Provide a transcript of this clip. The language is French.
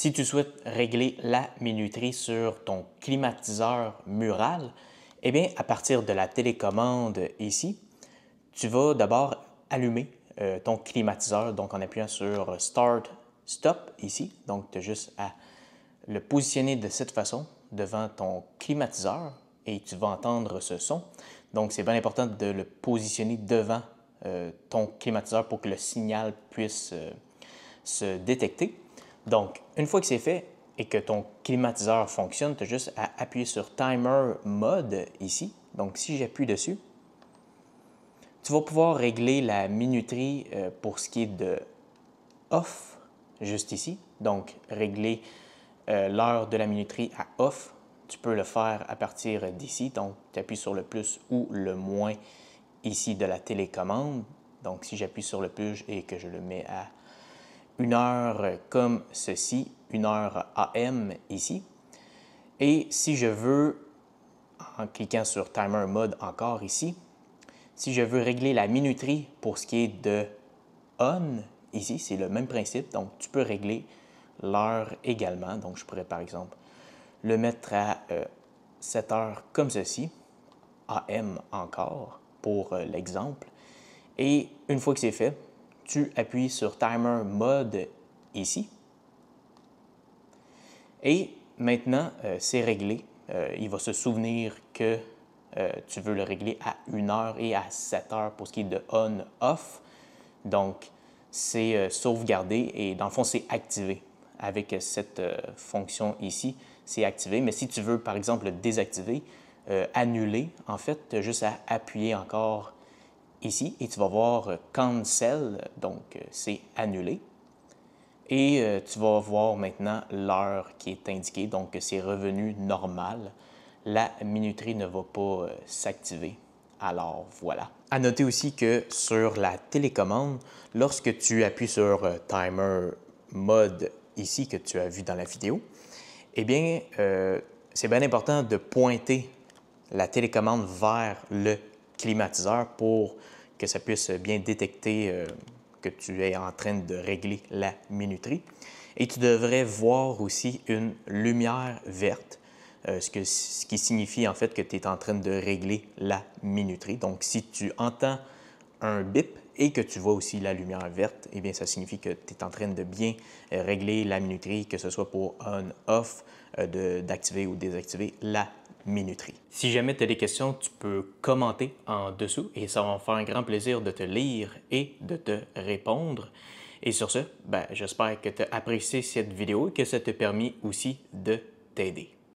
Si tu souhaites régler la minuterie sur ton climatiseur mural, eh bien, à partir de la télécommande ici, tu vas d'abord allumer ton climatiseur, donc en appuyant sur Start, Stop ici. Donc, tu as juste à le positionner de cette façon devant ton climatiseur et tu vas entendre ce son. Donc, c'est bien important de le positionner devant ton climatiseur pour que le signal puisse se détecter. Donc, une fois que c'est fait et que ton climatiseur fonctionne, tu as juste à appuyer sur Timer Mode ici. Donc, si j'appuie dessus, tu vas pouvoir régler la minuterie pour ce qui est de off, juste ici. Donc, régler l'heure de la minuterie à off. Tu peux le faire à partir d'ici. Donc, tu appuies sur le plus ou le moins ici de la télécommande. Donc, si j'appuie sur le plus et que je le mets à 1 heure comme ceci, 1 heure AM ici. Et si je veux, en cliquant sur Timer Mode encore ici, si je veux régler la minuterie pour ce qui est de On, ici, c'est le même principe. Donc, tu peux régler l'heure également. Donc, je pourrais par exemple le mettre à 7 heures comme ceci, AM encore pour l'exemple. Et une fois que c'est fait, tu appuies sur Timer Mode ici. Et maintenant, c'est réglé. Il va se souvenir que tu veux le régler à 1 heure et à 7 heures pour ce qui est de on-off. Donc, c'est sauvegardé et dans le fond, c'est activé. Avec cette fonction ici, c'est activé. Mais si tu veux, par exemple, le désactiver, annuler, en fait, tu as juste à appuyer encore ici et tu vas voir Cancel, donc c'est annulé. Et tu vas voir maintenant l'heure qui est indiquée, donc c'est revenu normal. La minuterie ne va pas s'activer. Alors voilà. À noter aussi que sur la télécommande, lorsque tu appuies sur Timer Mode ici que tu as vu dans la vidéo, eh bien, c'est bien important de pointer la télécommande vers le climatiseur pour que ça puisse bien détecter que tu es en train de régler la minuterie. Et tu devrais voir aussi une lumière verte, ce qui signifie en fait que tu es en train de régler la minuterie. Donc, si tu entends un bip et que tu vois aussi la lumière verte, eh bien, ça signifie que tu es en train de bien régler la minuterie, que ce soit pour on-off, d'activer ou désactiver la minuterie. Si jamais tu as des questions, tu peux commenter en dessous et ça va me faire un grand plaisir de te lire et de te répondre. Et sur ce, j'espère que tu as apprécié cette vidéo et que ça t'a permis aussi de t'aider.